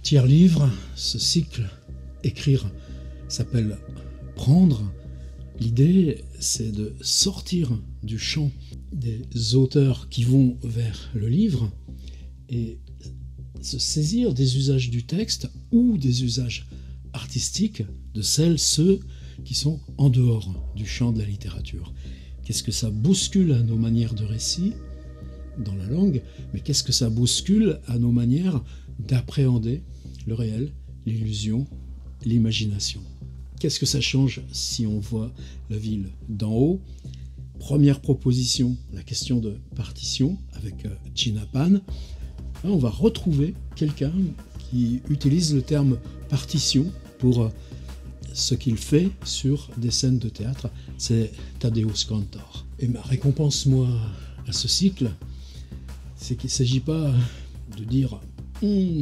Tiers livre, ce cycle écrire s'appelle Prendre. L'idée, c'est de sortir du champ des auteurs qui vont vers le livre et se saisir des usages du texte ou des usages artistiques de ceux qui sont en dehors du champ de la littérature. Qu'est-ce que ça bouscule à nos manières de récit dans la langue, mais qu'est-ce que ça bouscule à nos manières d'appréhender le réel, l'illusion, l'imagination. Qu'est-ce que ça change si on voit la ville d'en haut? Première proposition, la question de partition avec Chinnapan. Là, on va retrouver quelqu'un qui utilise le terme partition pour ce qu'il fait sur des scènes de théâtre. C'est Tadeusz Kantor. Et ma récompense, moi, à ce cycle, c'est qu'il ne s'agit pas de dire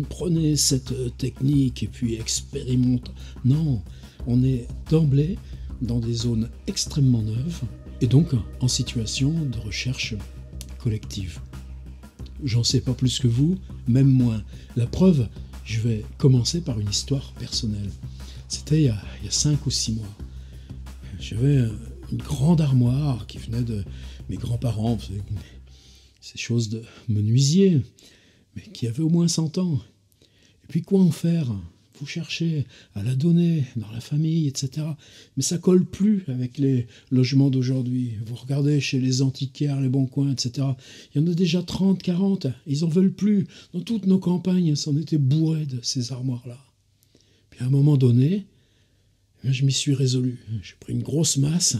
prenez cette technique et puis expérimente. Non, on est d'emblée dans des zones extrêmement neuves et donc en situation de recherche collective. J'en sais pas plus que vous, même moins. La preuve, je vais commencer par une histoire personnelle. C'était il y a 5 ou 6 mois. J'avais une grande armoire qui venait de mes grands-parents, ces choses de menuisier, mais qui avait au moins 100 ans. Et puis quoi en faire? Vous cherchez à la donner dans la famille, etc. Mais ça colle plus avec les logements d'aujourd'hui. Vous regardez chez les antiquaires, les bons coins, etc. Il y en a déjà 30, 40. Ils en veulent plus. Dans toutes nos campagnes, c'en était bourré de ces armoires-là. Puis à un moment donné, je m'y suis résolu. J'ai pris une grosse masse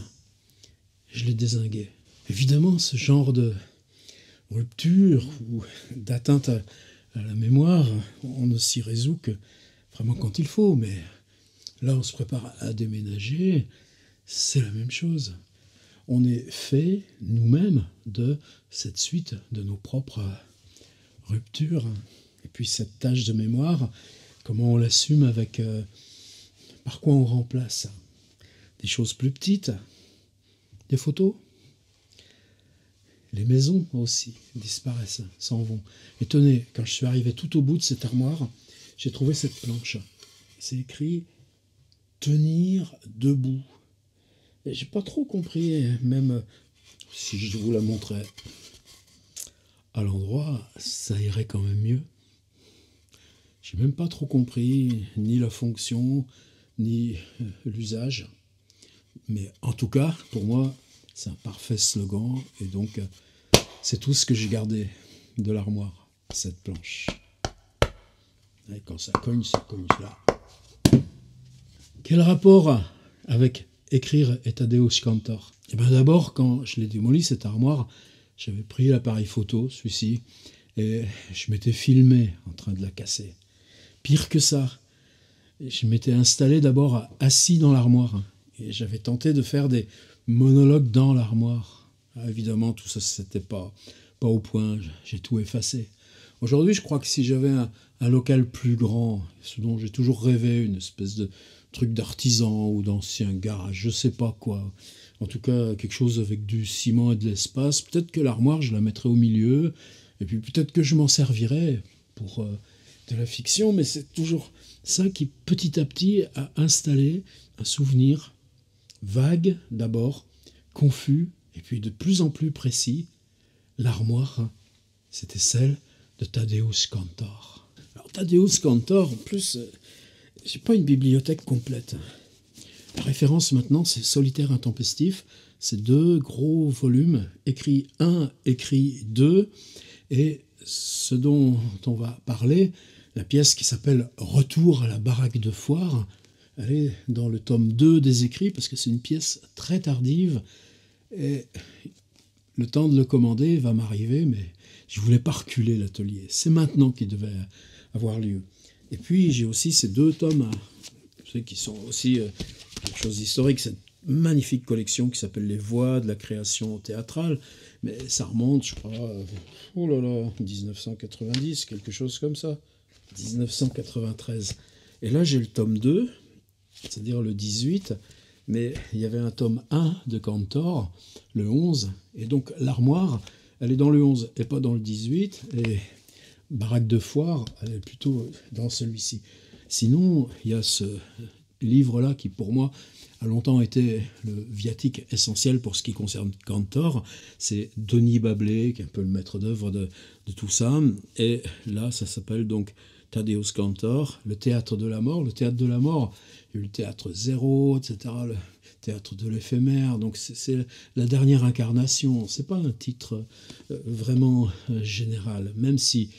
et je l'ai dézinguée. Évidemment, ce genre de rupture ou d'atteinte à la mémoire, on ne s'y résout que vraiment quand il faut, mais là on se prépare à déménager, c'est la même chose. On est fait nous-mêmes de cette suite de nos propres ruptures. Et puis cette tâche de mémoire, comment on l'assume avec... par quoi on remplace? Des choses plus petites, des photos. Les maisons aussi disparaissent, s'en vont. Et tenez, quand je suis arrivé tout au bout de cette armoire, j'ai trouvé cette planche. C'est écrit « Tenir debout ». Et j'ai pas trop compris, même si je vous la montrais à l'endroit, ça irait quand même mieux. J'ai même pas trop compris ni la fonction, ni l'usage. Mais en tout cas, pour moi, c'est un parfait slogan. Et donc, c'est tout ce que j'ai gardé de l'armoire, cette planche. Et quand ça cogne là. Quel rapport avec écrire et Tadeusz Kantor? Eh bien d'abord, quand je l'ai démoli, cette armoire, j'avais pris l'appareil photo, celui-ci, et je m'étais filmé en train de la casser. Pire que ça, je m'étais installé d'abord assis dans l'armoire, et j'avais tenté de faire des monologues dans l'armoire. Ah, évidemment, tout ça, c'était pas au point, j'ai tout effacé. Aujourd'hui, je crois que si j'avais un local plus grand, ce dont j'ai toujours rêvé, une espèce de truc d'artisan ou d'ancien garage, je sais pas quoi. En tout cas, quelque chose avec du ciment et de l'espace. Peut-être que l'armoire, je la mettrais au milieu, et puis peut-être que je m'en servirais pour de la fiction, mais c'est toujours ça qui, petit à petit, a installé un souvenir vague d'abord, confus, et puis de plus en plus précis. L'armoire, c'était celle de Tadeusz Kantor. Alors Tadeusz Kantor, en plus, j'ai pas une bibliothèque complète. La référence maintenant, c'est Solitaire intempestif. C'est 2 gros volumes, écrit 1, écrit 2, et ce dont on va parler, la pièce qui s'appelle Retour à la baraque de foire, elle est dans le tome 2 des écrits, parce que c'est une pièce très tardive, et le temps de le commander va m'arriver, mais je ne voulais pas reculer l'atelier. C'est maintenant qu'il devait avoir lieu. Et puis, j'ai aussi ces 2 tomes, qui sont aussi quelque chose d'historique, cette magnifique collection qui s'appelle Les Voix de la création théâtrale, mais ça remonte, je crois, 1990, quelque chose comme ça, 1993. Et là, j'ai le tome 2, c'est-à-dire le 18, mais il y avait un tome 1 de Kantor, le 11, et donc l'armoire, elle est dans le 11 et pas dans le 18, et baraque de foire, elle est plutôt dans celui-ci. Sinon, il y a ce livre-là qui, pour moi, a longtemps été le viatique essentiel pour ce qui concerne Cantor. C'est Denis Bablé, qui est un peu le maître d'œuvre de tout ça. Et là, ça s'appelle donc Thaddeus Cantor, le théâtre de la mort. Le théâtre de la mort, il y a eu le théâtre zéro, etc., le théâtre de l'éphémère. Donc c'est la dernière incarnation. C'est pas un titre vraiment général, même si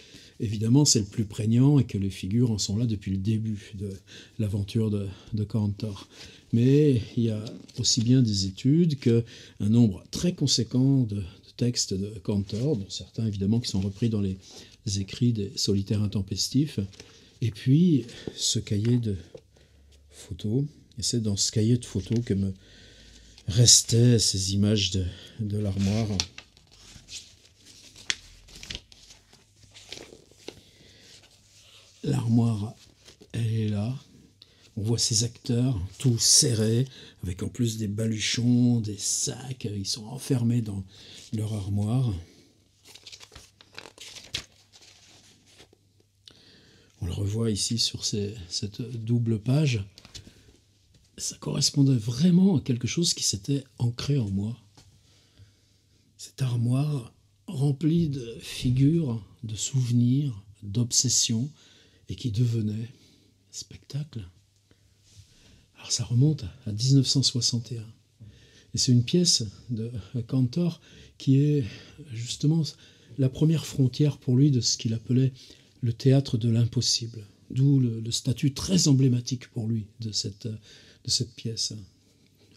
évidemment c'est le plus prégnant et que les figures en sont là depuis le début de l'aventure de Cantor. Mais il y a aussi bien des études qu'un nombre très conséquent de textes de Cantor, dont certains évidemment qui sont repris dans les écrits des solitaires intempestifs, et puis ce cahier de photos. Et c'est dans ce cahier de photos que me restaient ces images de l'armoire. L'armoire, elle est là. On voit ces acteurs, tous serrés, avec en plus des baluchons, des sacs. Ils sont enfermés dans leur armoire. On le revoit ici sur cette double page. Ça correspondait vraiment à quelque chose qui s'était ancré en moi. Cette armoire remplie de figures, de souvenirs, d'obsessions, et qui devenait spectacle. Alors ça remonte à 1961. Et c'est une pièce de Cantor qui est justement la première frontière pour lui de ce qu'il appelait le théâtre de l'impossible. D'où le statut très emblématique pour lui de cette pièce,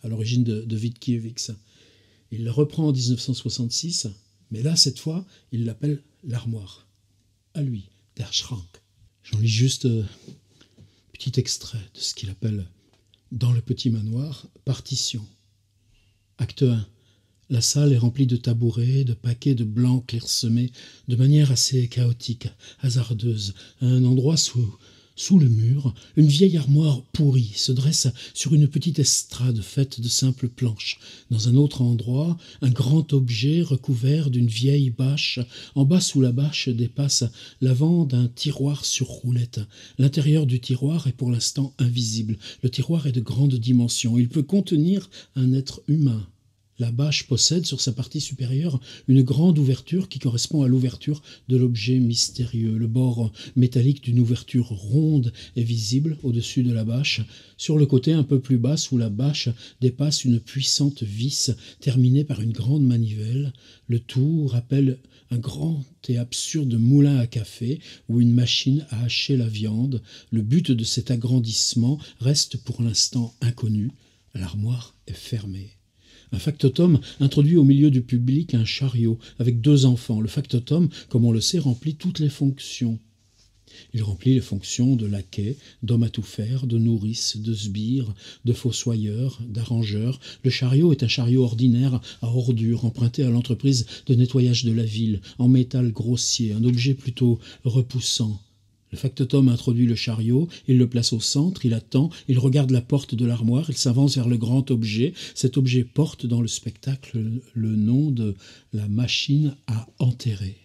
à l'origine de Witkiewicz. Il la reprend en 1966, mais là, cette fois, il l'appelle l'armoire. À lui, Der Schrank. J'en lis juste un petit extrait de ce qu'il appelle dans le petit manoir, partition. Acte 1. La salle est remplie de tabourets, de paquets de blancs clairsemés, de manière assez chaotique, hasardeuse. À un endroit sous le mur, une vieille armoire pourrie se dresse sur une petite estrade faite de simples planches. Dans un autre endroit, un grand objet recouvert d'une vieille bâche. En bas, sous la bâche, dépasse l'avant d'un tiroir sur roulette. L'intérieur du tiroir est pour l'instant invisible. Le tiroir est de grande dimension. Il peut contenir un être humain. La bâche possède sur sa partie supérieure une grande ouverture qui correspond à l'ouverture de l'objet mystérieux. Le bord métallique d'une ouverture ronde est visible au-dessus de la bâche. Sur le côté un peu plus bas, sous la bâche, dépasse une puissante vis terminée par une grande manivelle. Le tout rappelle un grand et absurde moulin à café ou une machine à hacher la viande. Le but de cet agrandissement reste pour l'instant inconnu. L'armoire est fermée. Un factotum introduit au milieu du public un chariot avec 2 enfants. Le factotum, comme on le sait, remplit toutes les fonctions. Il remplit les fonctions de laquais, d'homme à tout faire, de nourrice, de sbire, de fossoyeur, d'arrangeur. Le chariot est un chariot ordinaire à ordures, emprunté à l'entreprise de nettoyage de la ville, en métal grossier, un objet plutôt repoussant. Le factotum introduit le chariot, il le place au centre, il attend, il regarde la porte de l'armoire, il s'avance vers le grand objet. Cet objet porte dans le spectacle le nom de la machine à enterrer.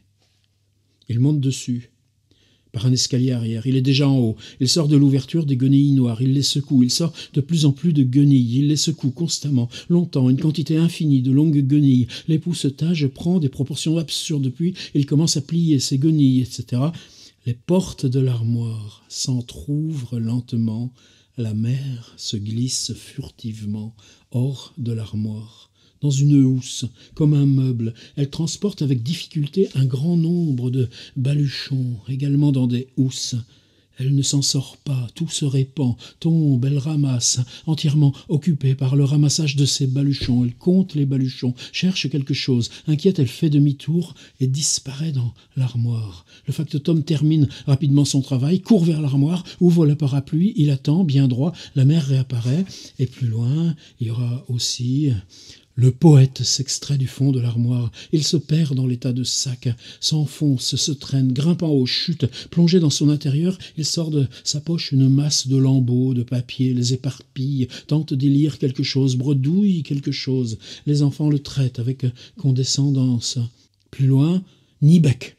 Il monte dessus, par un escalier arrière. Il est déjà en haut. Il sort de l'ouverture des guenilles noires. Il les secoue. Il sort de plus en plus de guenilles. Il les secoue constamment, longtemps, une quantité infinie de longues guenilles. L'époussetage prend des proportions absurdes. Puis il commence à plier ses guenilles, etc. Les portes de l'armoire s'entr'ouvrent lentement. La mer se glisse furtivement hors de l'armoire. Dans une housse, comme un meuble, elle transporte avec difficulté un grand nombre de baluchons, également dans des housses. Elle ne s'en sort pas, tout se répand, tombe, elle ramasse, entièrement occupée par le ramassage de ses baluchons. Elle compte les baluchons, cherche quelque chose. Inquiète, elle fait demi-tour et disparaît dans l'armoire. Le factotum termine rapidement son travail, court vers l'armoire, ouvre le parapluie, il attend, bien droit, la mer réapparaît. Et plus loin, il y aura aussi... Le poète s'extrait du fond de l'armoire. Il se perd dans les tas de sacs, s'enfonce, se traîne, grimpant aux chutes. Plongé dans son intérieur, il sort de sa poche une masse de lambeaux, de papier, les éparpille, tente d'y lire quelque chose, bredouille quelque chose. Les enfants le traitent avec condescendance. Plus loin, ni bec,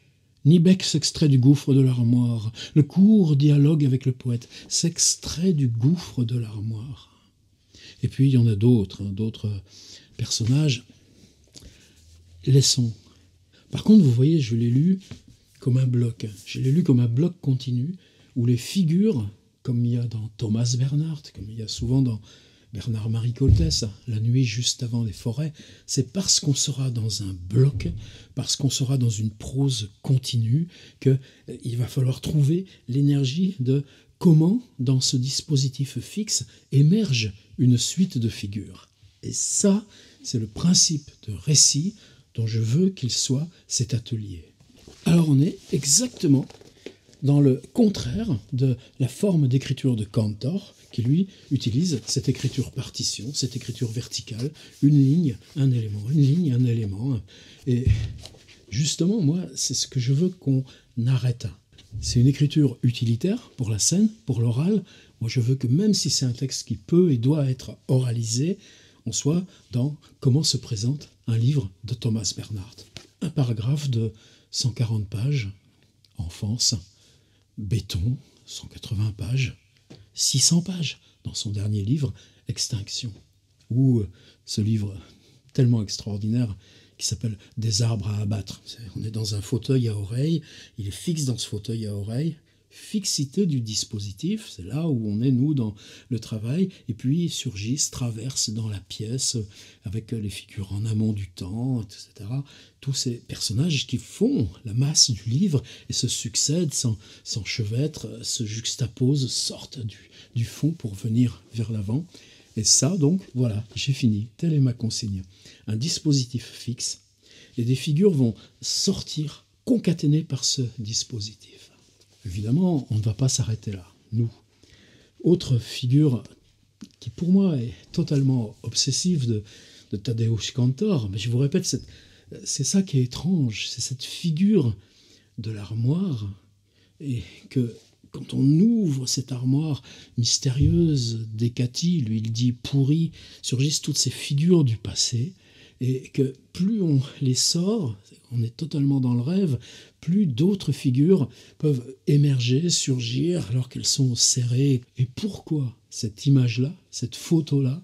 Niebeck s'extrait du gouffre de l'armoire. Le court dialogue avec le poète s'extrait du gouffre de l'armoire. Et puis il y en a d'autres, d'autres personnages. Laissons. Par contre, vous voyez, je l'ai lu comme un bloc. Je l'ai lu comme un bloc continu où les figures, comme il y a dans Thomas Bernhard, comme il y a souvent dans Bernard-Marie Coltès, La nuit juste avant les forêts, c'est parce qu'on sera dans un bloc, parce qu'on sera dans une prose continue, qu'il va falloir trouver l'énergie de comment, dans ce dispositif fixe, émerge une suite de figures. Et ça, c'est le principe de récit dont je veux qu'il soit cet atelier. Alors on est exactement dans le contraire de la forme d'écriture de Cantor, qui lui utilise cette écriture partition, cette écriture verticale, une ligne, un élément, une ligne, un élément. Et justement, moi, c'est ce que je veux qu'on arrête. C'est une écriture utilitaire pour la scène, pour l'oral. Moi, je veux que même si c'est un texte qui peut et doit être oralisé, on soit dans comment se présente un livre de Thomas Bernhard. Un paragraphe de 140 pages, enfance, béton, 180 pages, 600 pages dans son dernier livre, Extinction, ou ce livre tellement extraordinaire qui s'appelle Des arbres à abattre. On est dans un fauteuil à oreille, il est fixe dans ce fauteuil à oreille, fixité du dispositif, c'est là où on est, nous, dans le travail, et puis surgissent, traversent dans la pièce, avec les figures en amont du temps, etc. Tous ces personnages qui font la masse du livre et se succèdent, s'enchevêtrent, se juxtaposent, sortent du fond pour venir vers l'avant. Et ça, donc, voilà, j'ai fini. Telle est ma consigne. Un dispositif fixe, et des figures vont sortir concaténées par ce dispositif. Évidemment, on ne va pas s'arrêter là, nous. Autre figure qui, pour moi, est totalement obsessive de Tadeusz Kantor, mais je vous répète, c'est ça qui est étrange, c'est cette figure de l'armoire, et que quand on ouvre cette armoire mystérieuse d'Hécatie, lui il dit pourrie, surgissent toutes ces figures du passé, et que plus on les sort, on est totalement dans le rêve, plus d'autres figures peuvent émerger, surgir, alors qu'elles sont serrées. Et pourquoi cette image-là, cette photo-là,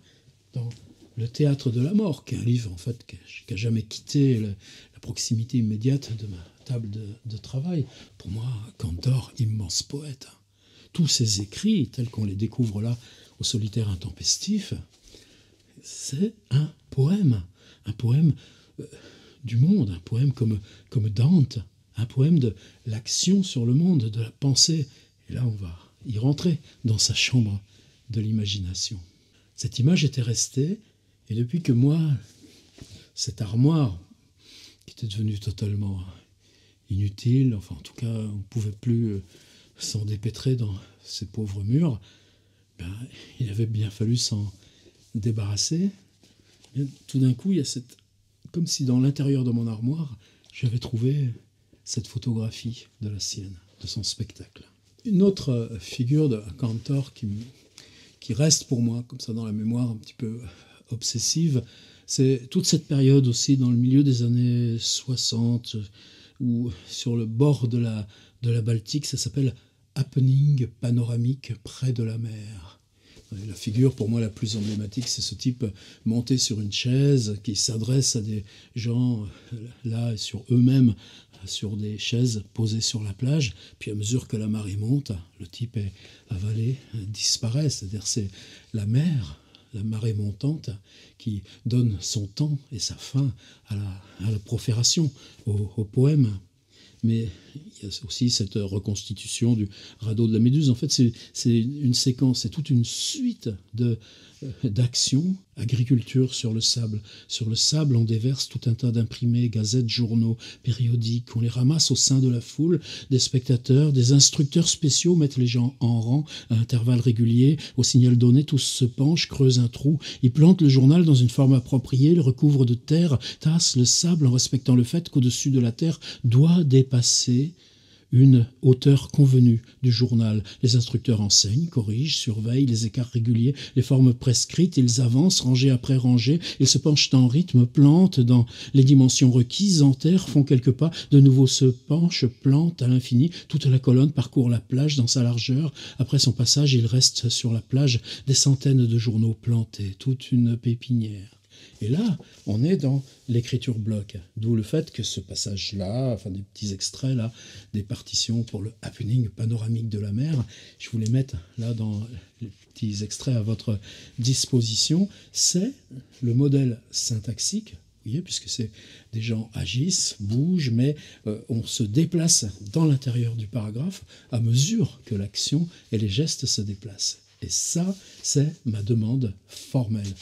dans Le théâtre de la mort, qui est un livre en fait qui n'a jamais quitté la proximité immédiate de ma table de travail. Pour moi, Kantor, immense poète. Tous ses écrits, tels qu'on les découvre là, au Solitaire intempestif, c'est un poème du monde, un poème comme Dante, un poème de l'action sur le monde, de la pensée. Et là, on va y rentrer dans sa chambre de l'imagination. Cette image était restée, et depuis que moi, cette armoire, qui était devenue totalement inutile, enfin en tout cas, on ne pouvait plus s'en dépêtrer dans ces pauvres murs, il avait bien fallu s'en débarrasser. Et tout d'un coup, il y a comme si dans l'intérieur de mon armoire, j'avais trouvé cette photographie de la sienne, de son spectacle. Une autre figure de Kantor qui reste pour moi, comme ça dans la mémoire un petit peu obsessive, c'est toute cette période aussi dans le milieu des années 60, où sur le bord de la Baltique, ça s'appelle Happening panoramique près de la mer. La figure pour moi la plus emblématique, c'est ce type monté sur une chaise qui s'adresse à des gens là sur eux-mêmes, sur des chaises posées sur la plage. Puis à mesure que la marée monte, le type est avalé, disparaît. C'est-à-dire c'est la mer, la marée montante, qui donne son temps et sa fin à la profération, au poème. Mais il y a aussi cette reconstitution du radeau de la Méduse. En fait, c'est une séquence, c'est toute une suite d'actions. Agriculture sur le sable. Sur le sable, on déverse tout un tas d'imprimés, gazettes, journaux, périodiques. On les ramasse au sein de la foule. Des spectateurs, des instructeurs spéciaux mettent les gens en rang à intervalles réguliers. Au signal donné, tous se penchent, creusent un trou. Ils plantent le journal dans une forme appropriée, le recouvrent de terre, tassent le sable en respectant le fait qu'au-dessus de la terre doit dépasser une hauteur convenue du journal. Les instructeurs enseignent, corrigent, surveillent les écarts réguliers, les formes prescrites, ils avancent rangée après rangée, ils se penchent en rythme, plantent dans les dimensions requises, enterrent, font quelques pas, de nouveau se penchent, plantent à l'infini, toute la colonne parcourt la plage dans sa largeur. Après son passage, il reste sur la plage des centaines de journaux plantés, toute une pépinière. Et là, on est dans l'écriture bloc, d'où le fait que ce passage-là, enfin des petits extraits là, des partitions pour le happening panoramique de la mer, je vous les mets là dans les petits extraits à votre disposition, c'est le modèle syntaxique, vous voyez, puisque c'est des gens agissent, bougent, mais on se déplace dans l'intérieur du paragraphe à mesure que l'action et les gestes se déplacent. Et ça, c'est ma demande formelle.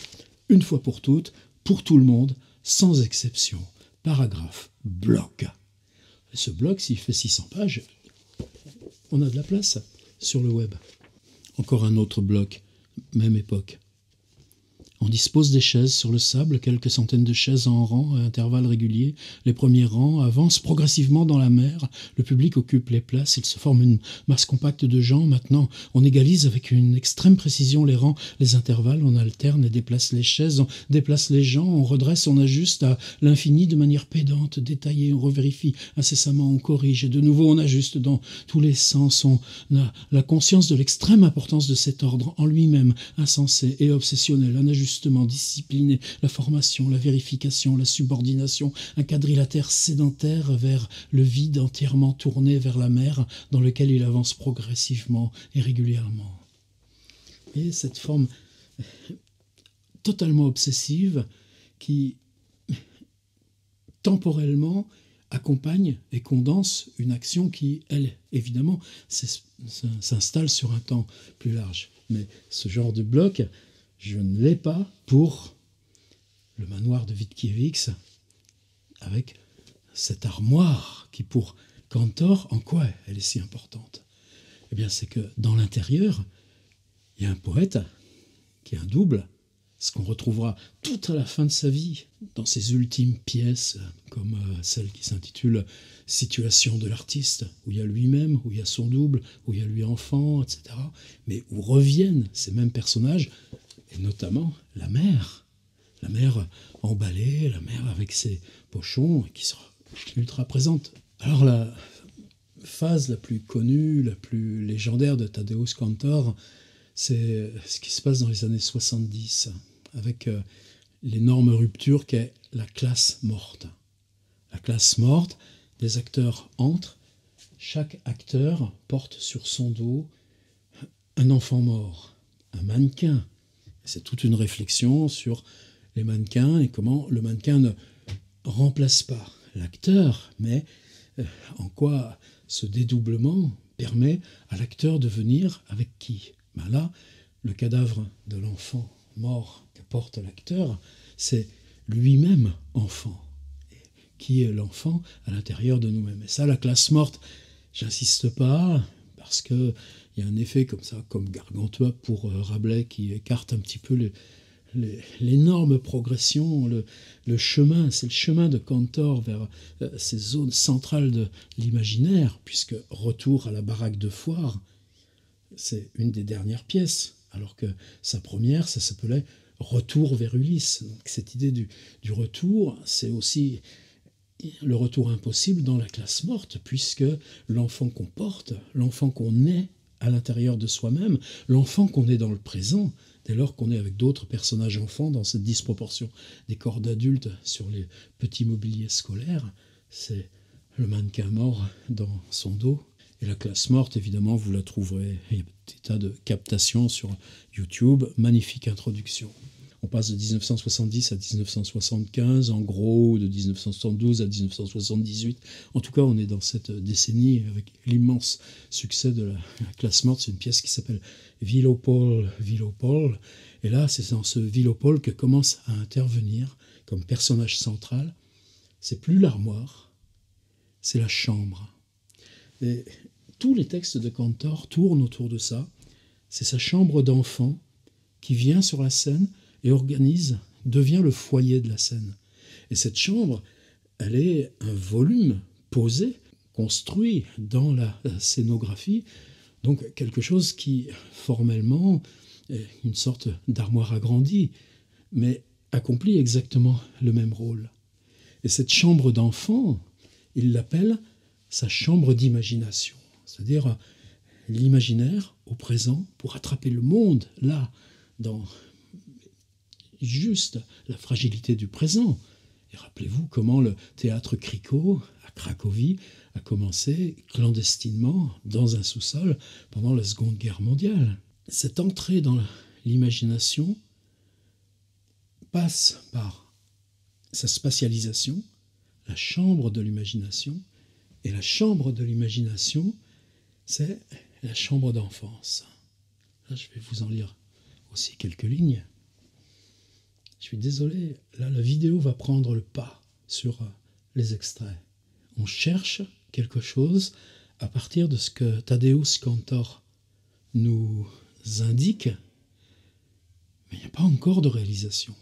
Une fois pour toutes, pour tout le monde, sans exception. Paragraphe, bloc. Et ce bloc, s'il fait 600 pages, on a de la place sur le web. Encore un autre bloc, même époque. On dispose des chaises sur le sable, quelques centaines de chaises en rang à intervalles réguliers. Les premiers rangs avancent progressivement dans la mer. Le public occupe les places. Il se forme une masse compacte de gens. Maintenant, on égalise avec une extrême précision les rangs, les intervalles. On alterne et déplace les chaises, on déplace les gens, on redresse, on ajuste à l'infini de manière pédante, détaillée. On revérifie incessamment, on corrige. Et de nouveau, on ajuste dans tous les sens. On a la conscience de l'extrême importance de cet ordre en lui-même, insensé et obsessionnel. Un ajustement discipliné, la formation, la vérification, la subordination, un quadrilatère sédentaire vers le vide entièrement tourné vers la mer dans lequel il avance progressivement et régulièrement. Et cette forme totalement obsessive qui temporellement accompagne et condense une action qui, elle, évidemment, s'installe sur un temps plus large. Mais ce genre de bloc, je ne l'ai pas pour le manoir de Witkiewicz, avec cette armoire qui, pour Cantor, en quoi elle est si importante? Eh bien, c'est que dans l'intérieur, il y a un poète qui est un double, ce qu'on retrouvera tout à la fin de sa vie dans ses ultimes pièces, comme celle qui s'intitule « Situation de l'artiste », où il y a lui-même, où il y a son double, où il y a lui enfant, etc., mais où reviennent ces mêmes personnages, et notamment la mère emballée, la mère avec ses pochons, qui sera ultra présente. Alors la phase la plus connue, la plus légendaire de Tadeusz Kantor, c'est ce qui se passe dans les années 70, avec l'énorme rupture qu'est la classe morte. La classe morte, des acteurs entrent, chaque acteur porte sur son dos un enfant mort, un mannequin. C'est toute une réflexion sur les mannequins et comment le mannequin ne remplace pas l'acteur, mais en quoi ce dédoublement permet à l'acteur de venir avec qui? Ben là, le cadavre de l'enfant mort que porte l'acteur, c'est lui-même enfant. Et qui est l'enfant à l'intérieur de nous-mêmes? Et ça, la classe morte, j'insiste pas, parce que il y a un effet comme ça, comme Gargantua pour Rabelais, qui écarte un petit peu l'énorme progression, le chemin, c'est le chemin de Cantor vers ces zones centrales de l'imaginaire, puisque Retour à la baraque de foire, c'est une des dernières pièces, alors que sa première, ça s'appelait Retour vers Ulysse. Donc cette idée du retour, c'est aussi le retour impossible dans la classe morte, puisque l'enfant qu'on porte, l'enfant qu'on est à l'intérieur de soi-même, l'enfant qu'on est dans le présent, dès lors qu'on est avec d'autres personnages enfants dans cette disproportion des corps d'adultes sur les petits mobiliers scolaires, c'est le mannequin mort dans son dos. Et la classe morte, évidemment, vous la trouverez, il y a des tas de captations sur YouTube, magnifique introduction. On passe de 1970 à 1975, en gros, de 1972 à 1978. En tout cas, on est dans cette décennie avec l'immense succès de la classe morte. C'est une pièce qui s'appelle Vilopol, Vilopol. Et là, c'est dans ce Vilopol que commence à intervenir comme personnage central. C'est plus l'armoire, c'est la chambre. Et tous les textes de Cantor tournent autour de ça. C'est sa chambre d'enfant qui vient sur la scène et devient le foyer de la scène. Et cette chambre, elle est un volume posé construit dans la scénographie, donc quelque chose qui formellement est une sorte d'armoire agrandie, mais accomplit exactement le même rôle. Et cette chambre d'enfant, il l'appelle sa chambre d'imagination, c'est-à-dire l'imaginaire au présent pour attraper le monde, là, dans juste la fragilité du présent. Et rappelez-vous comment le théâtre Kriko à Cracovie a commencé clandestinement dans un sous-sol pendant la Seconde Guerre mondiale. Cette entrée dans l'imagination passe par sa spatialisation, la chambre de l'imagination, et la chambre de l'imagination, c'est la chambre d'enfance. Là, je vais vous en lire aussi quelques lignes. Je suis désolé, là, la vidéo va prendre le pas sur les extraits. On cherche quelque chose à partir de ce que Tadeusz Kantor nous indique, mais il n'y a pas encore de réalisation.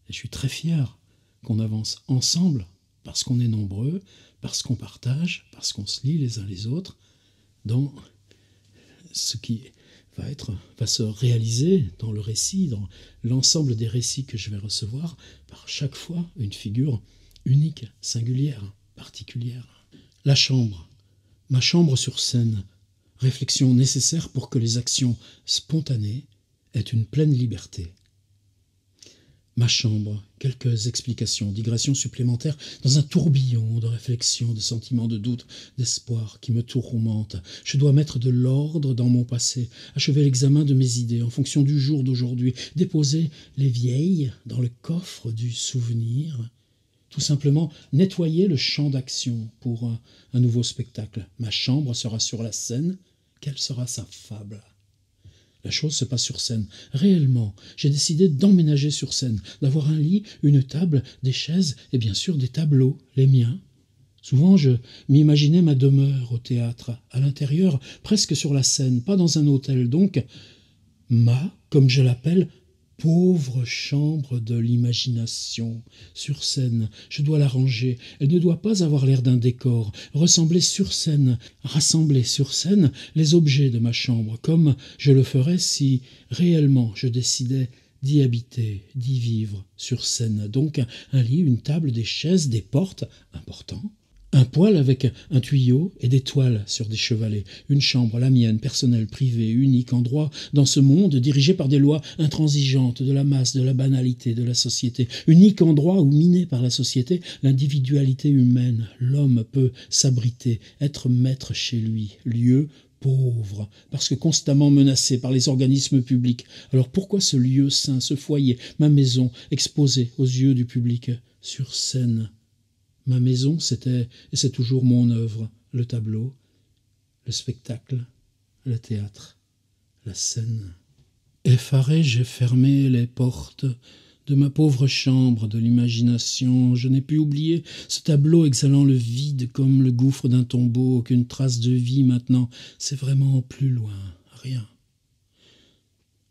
Et je suis très fier qu'on avance ensemble, parce qu'on est nombreux, parce qu'on partage, parce qu'on se lie les uns les autres, dans ce qui va se réaliser dans le récit, dans l'ensemble des récits que je vais recevoir, par chaque fois une figure unique, singulière, particulière. La chambre, ma chambre sur scène, réflexion nécessaire pour que les actions spontanées aient une pleine liberté. Ma chambre, quelques explications, digressions supplémentaires dans un tourbillon de réflexions, de sentiments, de doutes, d'espoir qui me tourmentent. Je dois mettre de l'ordre dans mon passé, achever l'examen de mes idées en fonction du jour d'aujourd'hui, déposer les vieilles dans le coffre du souvenir, tout simplement nettoyer le champ d'action pour un nouveau spectacle. Ma chambre sera sur la scène, quelle sera sa fable ? La chose se passe sur scène. Réellement, j'ai décidé d'emménager sur scène, d'avoir un lit, une table, des chaises et bien sûr des tableaux, les miens. Souvent, je m'imaginais ma demeure au théâtre, à l'intérieur, presque sur la scène, pas dans un hôtel. Donc, comme je l'appelle, pauvre chambre de l'imagination, sur scène, je dois la ranger. Elle ne doit pas avoir l'air d'un décor, ressembler sur scène, rassembler sur scène les objets de ma chambre, comme je le ferais si réellement je décidais d'y habiter, d'y vivre sur scène. Donc un lit, une table, des chaises, des portes, important. Un poêle avec un tuyau et des toiles sur des chevalets. Une chambre, la mienne, personnelle, privée, unique endroit dans ce monde dirigé par des lois intransigeantes de la masse, de la banalité, de la société. Unique endroit où, miné par la société, l'individualité humaine, l'homme peut s'abriter, être maître chez lui. Lieu pauvre, parce que constamment menacé par les organismes publics. Alors pourquoi ce lieu saint, ce foyer, ma maison, exposé aux yeux du public, sur scène ? Ma maison, c'était et c'est toujours mon œuvre, le tableau, le spectacle, le théâtre, la scène. Effaré, j'ai fermé les portes de ma pauvre chambre de l'imagination. Je n'ai pu oublier ce tableau exhalant le vide comme le gouffre d'un tombeau. Aucune trace de vie maintenant, c'est vraiment plus loin, rien.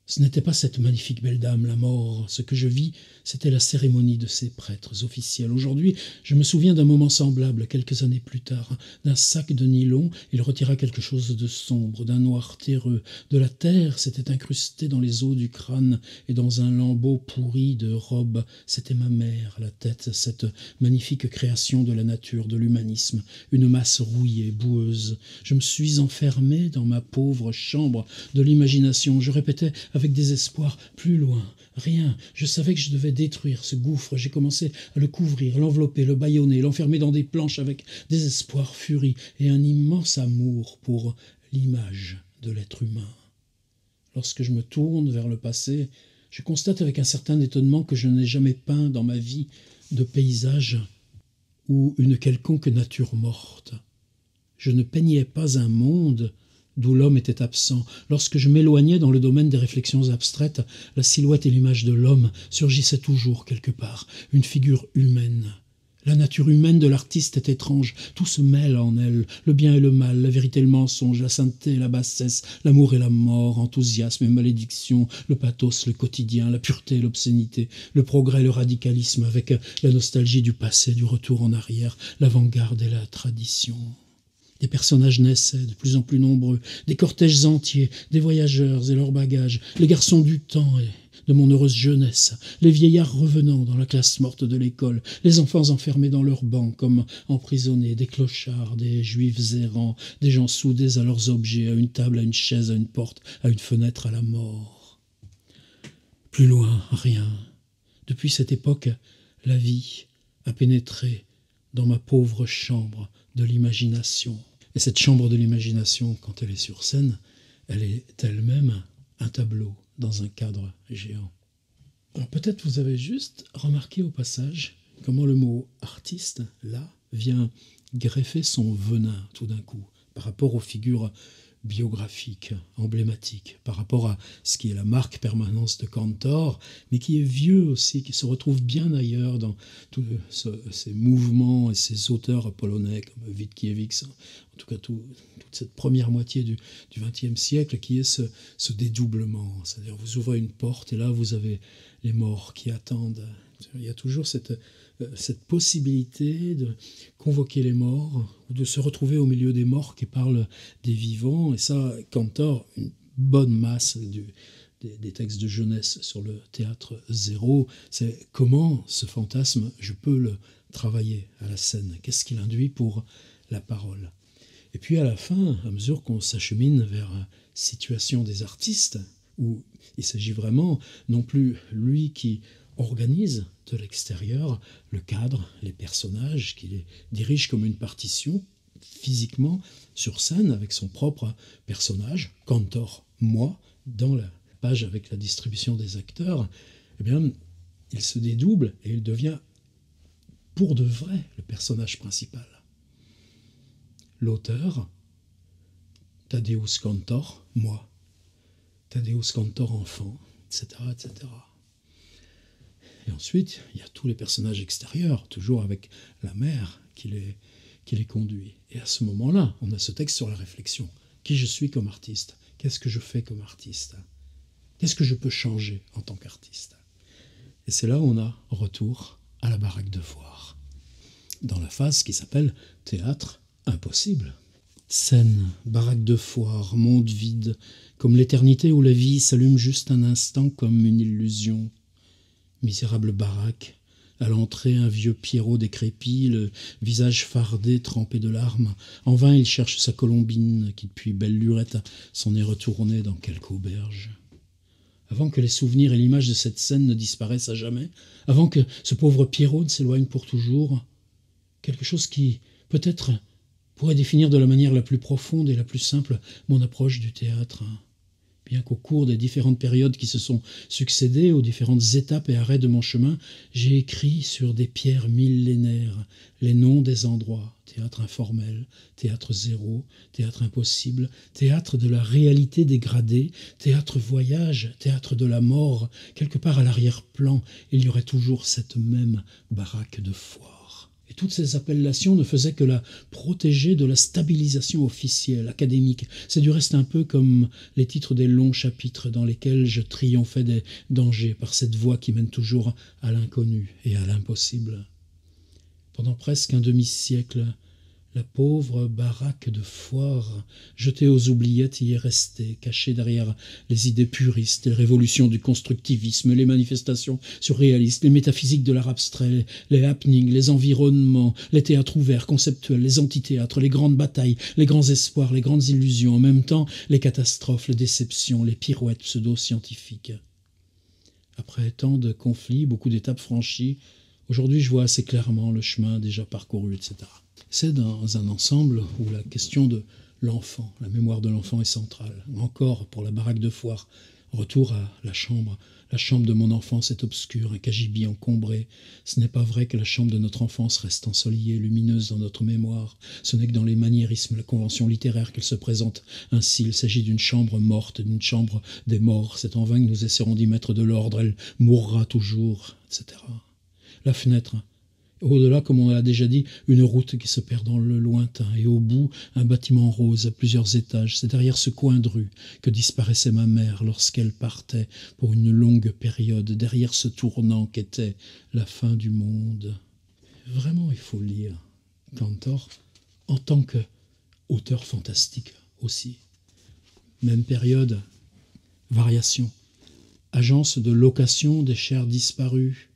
Ce n'était pas cette magnifique belle dame, la mort. Ce que je vis, c'était la cérémonie de ces prêtres officiels. Aujourd'hui, je me souviens d'un moment semblable, quelques années plus tard. D'un sac de nylon, il retira quelque chose de sombre, d'un noir terreux. De la terre s'était incrustée dans les os du crâne et dans un lambeau pourri de robe. C'était ma mère, la tête, cette magnifique création de la nature, de l'humanisme. Une masse rouillée, boueuse. Je me suis enfermé dans ma pauvre chambre de l'imagination. Je répétais avec désespoir, plus loin, rien. Je savais que je devais détruire ce gouffre. J'ai commencé à le couvrir, l'envelopper, le bâillonner, l'enfermer dans des planches avec désespoir, furie et un immense amour pour l'image de l'être humain. Lorsque je me tourne vers le passé, je constate avec un certain étonnement que je n'ai jamais peint dans ma vie de paysage ou une quelconque nature morte. Je ne peignais pas un monde d'où l'homme était absent. Lorsque je m'éloignais dans le domaine des réflexions abstraites, la silhouette et l'image de l'homme surgissaient toujours quelque part, une figure humaine, La nature humaine de l'artiste est étrange, tout se mêle en elle, le bien et le mal, la vérité et le mensonge, la sainteté et la bassesse, l'amour et la mort, enthousiasme et malédiction, le pathos, le quotidien, la pureté et l'obscénité, le progrès et le radicalisme, avec la nostalgie du passé, du retour en arrière, l'avant-garde et la tradition. Des personnages naissaient de plus en plus nombreux, des cortèges entiers, des voyageurs et leurs bagages, les garçons du temps et de mon heureuse jeunesse, les vieillards revenant dans la classe morte de l'école, les enfants enfermés dans leurs bancs comme emprisonnés, des clochards, des juifs errants, des gens soudés à leurs objets, à une table, à une chaise, à une porte, à une fenêtre, à la mort. Plus loin, rien. Depuis cette époque, la vie a pénétré dans ma pauvre chambre de l'imagination. Et cette chambre de l'imagination, quand elle est sur scène, elle est elle-même un tableau dans un cadre géant. Alors peut-être vous avez juste remarqué au passage comment le mot artiste, là, vient greffer son venin tout d'un coup par rapport aux figures biographiques, emblématiques, par rapport à ce qui est la marque permanence de Cantor, mais qui est vieux aussi, qui se retrouve bien ailleurs dans tous ces mouvements et ces auteurs polonais comme Witkiewicz, en tout cas toute cette première moitié du XXe siècle, qui est ce dédoublement. C'est-à-dire vous ouvrez une porte et là vous avez les morts qui attendent. Il y a toujours cette possibilité de convoquer les morts ou de se retrouver au milieu des morts qui parlent des vivants. Et ça, Cantor, une bonne masse des textes de jeunesse sur le théâtre zéro, c'est comment ce fantasme, je peux le travailler à la scène. Qu'est-ce qu'il induit pour la parole? Et puis à la fin, à mesure qu'on s'achemine vers Situation des artistes, où il s'agit vraiment non plus lui qui organise de l'extérieur le cadre, les personnages, qui les dirige comme une partition, physiquement, sur scène, avec son propre personnage, Cantor, moi, dans la page avec la distribution des acteurs, eh bien, il se dédouble et il devient, pour de vrai, le personnage principal. L'auteur, Tadeusz Kantor, moi, Tadeusz Kantor enfant, etc., etc. Et ensuite, il y a tous les personnages extérieurs, toujours avec la mère qui les conduit. Et à ce moment-là, on a ce texte sur la réflexion. Qui je suis comme artiste? Qu'est-ce que je fais comme artiste? Qu'est-ce que je peux changer en tant qu'artiste? Et c'est là où on a retour à la baraque de foire, dans la phase qui s'appelle théâtre impossible. Scène, baraque de foire, monde vide, comme l'éternité où la vie s'allume juste un instant comme une illusion. Misérable baraque, à l'entrée un vieux Pierrot décrépit, le visage fardé, trempé de larmes. En vain il cherche sa colombine, qui depuis belle lurette s'en est retournée dans quelque auberge. Avant que les souvenirs et l'image de cette scène ne disparaissent à jamais, avant que ce pauvre Pierrot ne s'éloigne pour toujours, quelque chose qui, peut-être, pourrait définir de la manière la plus profonde et la plus simple mon approche du théâtre. Bien qu'au cours des différentes périodes qui se sont succédées, aux différentes étapes et arrêts de mon chemin, j'ai écrit sur des pierres millénaires les noms des endroits. Théâtre informel, théâtre zéro, théâtre impossible, théâtre de la réalité dégradée, théâtre voyage, théâtre de la mort. Quelque part à l'arrière-plan, il y aurait toujours cette même baraque de foire. Et toutes ces appellations ne faisaient que la protéger de la stabilisation officielle, académique. C'est du reste un peu comme les titres des longs chapitres dans lesquels je triomphais des dangers par cette voie qui mène toujours à l'inconnu et à l'impossible. Pendant presque un demi-siècle, la pauvre baraque de foire, jetée aux oubliettes, y est restée, cachée derrière les idées puristes, les révolutions du constructivisme, les manifestations surréalistes, les métaphysiques de l'art abstrait, les happenings, les environnements, les théâtres ouverts, conceptuels, les amphithéâtres, les grandes batailles, les grands espoirs, les grandes illusions, en même temps les catastrophes, les déceptions, les pirouettes pseudo-scientifiques. Après tant de conflits, beaucoup d'étapes franchies, aujourd'hui je vois assez clairement le chemin déjà parcouru, etc. C'est dans un ensemble où la question de l'enfant, la mémoire de l'enfant est centrale. Encore pour la baraque de foire, retour à la chambre. La chambre de mon enfance est obscure, un cagibi encombré. Ce n'est pas vrai que la chambre de notre enfance reste ensoleillée, lumineuse dans notre mémoire. Ce n'est que dans les maniérismes, la convention littéraire qu'elle se présente ainsi. Il s'agit d'une chambre morte, d'une chambre des morts. C'est en vain que nous essaierons d'y mettre de l'ordre. Elle mourra toujours, etc. La fenêtre Au-delà, comme on l'a déjà dit, une route qui se perd dans le lointain. Et au bout, un bâtiment rose à plusieurs étages. C'est derrière ce coin de rue que disparaissait ma mère lorsqu'elle partait pour une longue période, derrière ce tournant qu'était la fin du monde. Vraiment, il faut lire Cantor en tant qu'auteur fantastique aussi. Même période, variation. Agence de location des chairs disparues.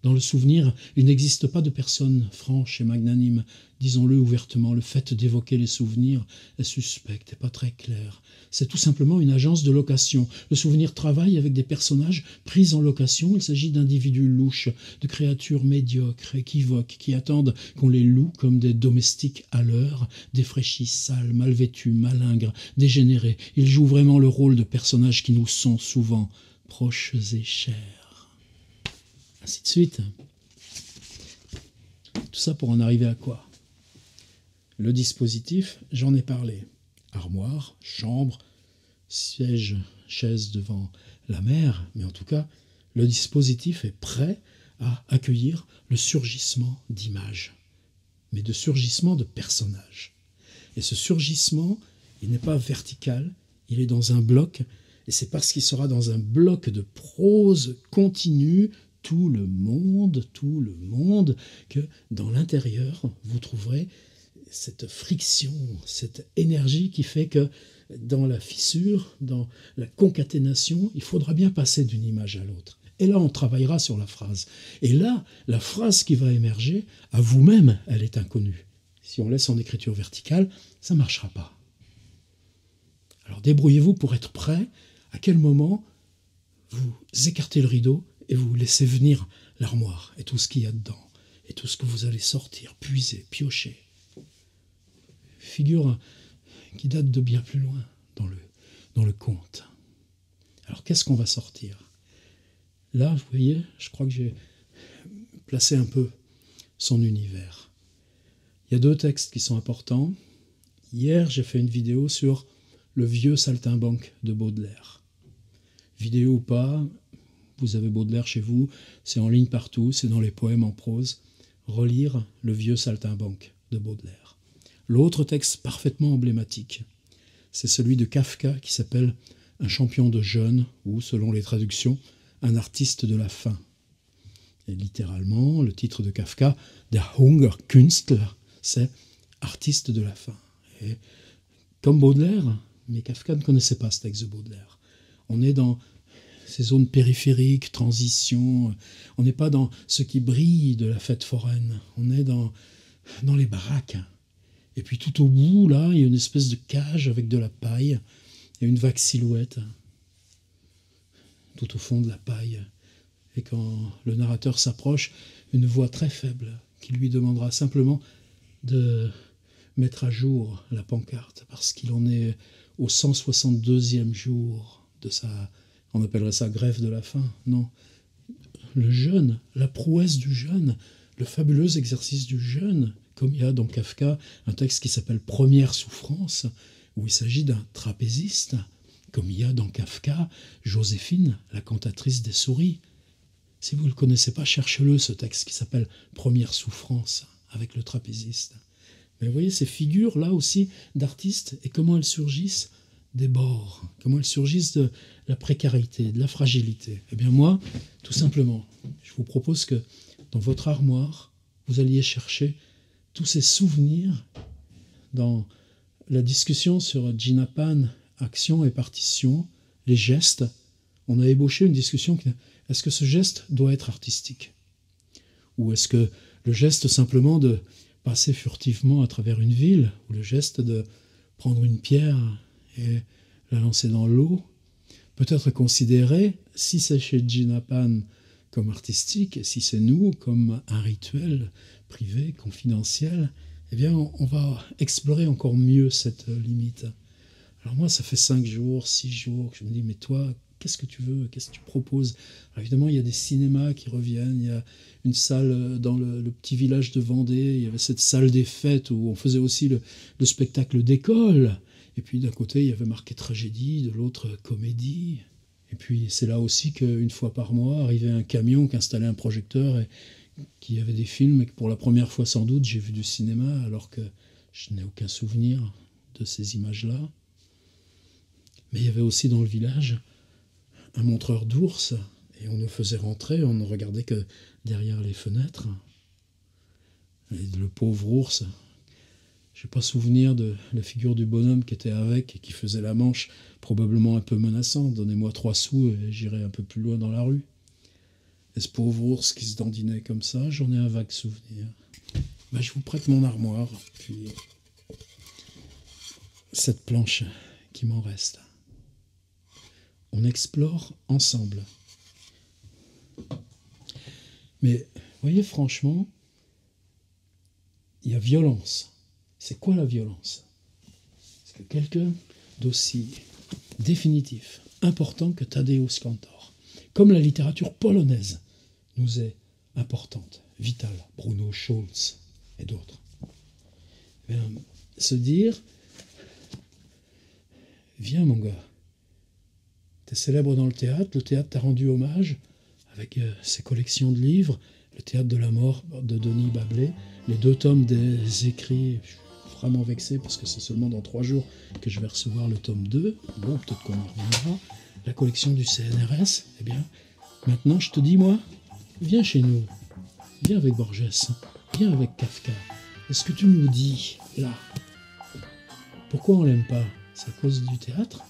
Dans le souvenir, il n'existe pas de personne franche et magnanime. Disons-le ouvertement, le fait d'évoquer les souvenirs est suspect et pas très clair. C'est tout simplement une agence de location. Le souvenir travaille avec des personnages pris en location. Il s'agit d'individus louches, de créatures médiocres, équivoques, qui attendent qu'on les loue comme des domestiques à l'heure, défraîchis, sales, mal vêtus, malingres, dégénérés. Ils jouent vraiment le rôle de personnages qui nous sont souvent proches et chers. Ainsi de suite. Tout ça pour en arriver à quoi? Le dispositif, j'en ai parlé. Armoire, chambre, siège, chaise devant la mer, mais en tout cas, le dispositif est prêt à accueillir le surgissement d'images, mais de surgissement de personnages. Et ce surgissement, il n'est pas vertical, il est dans un bloc, et c'est parce qu'il sera dans un bloc de prose continue, tout le monde, que dans l'intérieur, vous trouverez cette friction, cette énergie qui fait que dans la fissure, dans la concaténation, il faudra bien passer d'une image à l'autre. Et là, on travaillera sur la phrase. Et là, la phrase qui va émerger, à vous-même, elle est inconnue. Si on laisse en écriture verticale, ça ne marchera pas. Alors débrouillez-vous pour être prêt. À quel moment vous écartez le rideau et vous laissez venir l'armoire et tout ce qu'il y a dedans, et tout ce que vous allez sortir, puiser, piocher. Figure qui date de bien plus loin dans le conte. Alors qu'est-ce qu'on va sortir? Là, vous voyez, je crois que j'ai placé un peu son univers. Il y a 2 textes qui sont importants. Hier, j'ai fait une vidéo sur le vieux saltimbanque de Baudelaire. Vidéo ou pas, vous avez Baudelaire chez vous, c'est en ligne partout, c'est dans les poèmes en prose. Relire le vieux saltimbanque de Baudelaire. L'autre texte parfaitement emblématique, c'est celui de Kafka qui s'appelle « Un champion de jeûne » ou, selon les traductions, « un artiste de la faim ». Et littéralement, le titre de Kafka, « Der Hungerkünstler », c'est « artiste de la faim ». Et comme Baudelaire, mais Kafka ne connaissait pas ce texte de Baudelaire. On est dans ces zones périphériques, transition, on n'est pas dans ce qui brille de la fête foraine, on est dans les baraques. Et puis tout au bout, là, il y a une espèce de cage avec de la paille, et une vague silhouette, tout au fond de la paille. Et quand le narrateur s'approche, une voix très faible qui lui demandera simplement de mettre à jour la pancarte, parce qu'il en est au 162e jour de sa, on appellerait ça grève de la faim, non. Le jeûne, la prouesse du jeûne, le fabuleux exercice du jeûne, comme il y a dans Kafka un texte qui s'appelle « Première souffrance », où il s'agit d'un trapéziste, comme il y a dans Kafka Joséphine, la cantatrice des souris. Si vous ne le connaissez pas, cherchez-le, ce texte qui s'appelle « Première souffrance » avec le trapéziste. Mais vous voyez ces figures là aussi d'artistes et comment elles surgissent des bords, comment elles surgissent de la précarité, de la fragilité. Eh bien moi, tout simplement, je vous propose que dans votre armoire, vous alliez chercher tous ces souvenirs. Dans la discussion sur Gina Pan, action et partition, les gestes, on a ébauché une discussion, est-ce que ce geste doit être artistique? Ou est-ce que le geste simplement de passer furtivement à travers une ville, ou le geste de prendre une pierre et la lancer dans l'eau, peut être considéré, si c'est chez Gina Pan, comme artistique, et si c'est nous, comme un rituel privé, confidentiel, eh bien, on va explorer encore mieux cette limite. Alors moi, ça fait 5 jours, 6 jours que je me dis, mais toi, qu'est-ce que tu veux? Qu'est-ce que tu proposes? Alors évidemment, il y a des cinémas qui reviennent. Il y a une salle dans le petit village de Vendée. Il y avait cette salle des fêtes où on faisait aussi le spectacle d'école. Et puis d'un côté, il y avait marqué tragédie, de l'autre comédie. Et puis c'est là aussi qu'une fois par mois, arrivait un camion qui installait un projecteur et qu'il y avait des films et que pour la première fois sans doute j'ai vu du cinéma alors que je n'ai aucun souvenir de ces images-là. Mais il y avait aussi dans le village un montreur d'ours et on nous faisait rentrer, on ne regardait que derrière les fenêtres. Et le pauvre ours, je n'ai pas souvenir de la figure du bonhomme qui était avec et qui faisait la manche, probablement un peu menaçant. Donnez-moi 3 sous et j'irai un peu plus loin dans la rue. Et ce pauvre ours qui se dandinait comme ça, j'en ai un vague souvenir. Ben, je vous prête mon armoire, puis cette planche qui m'en reste. On explore ensemble. Mais, voyez, franchement, il y a violence. C'est quoi la violence? C'est que quelqu'un d'aussi définitif, important que Tadeusz Kantor, comme la littérature polonaise, nous est importante, vitale, Bruno Scholz et d'autres. Se dire, viens mon gars, t'es célèbre dans le théâtre t'a rendu hommage avec ses collections de livres, le théâtre de la mort de Denis Bablé, les 2 tomes des écrits. Je suis vraiment vexé parce que c'est seulement dans 3 jours que je vais recevoir le tome 2. Bon, peut-être qu'on y reviendra. La collection du CNRS. Eh bien, maintenant je te dis, moi, viens chez nous. Viens avec Borges. Viens avec Kafka. Et ce que tu nous dis, là, pourquoi on l'aime pas? C'est à cause du théâtre?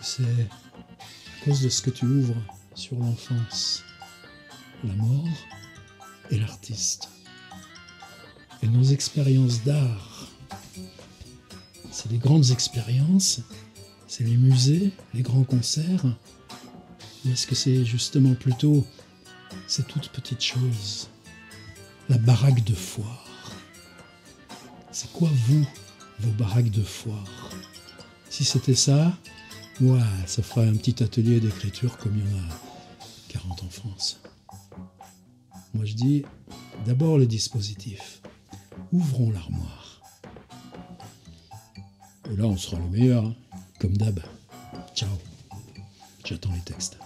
C'est à cause de ce que tu ouvres sur l'enfance, la mort et l'artiste. Et nos expériences d'art, c'est les grandes expériences, c'est les musées, les grands concerts, ou est-ce que c'est justement plutôt ces toutes petites choses, la baraque de foire? C'est quoi, vous, vos baraques de foire? Si c'était ça, ouais, ça fera un petit atelier d'écriture comme il y en a 40 en France. Moi je dis, d'abord le dispositif. Ouvrons l'armoire. Et là on sera le meilleur, hein, comme d'hab. Ciao. J'attends les textes.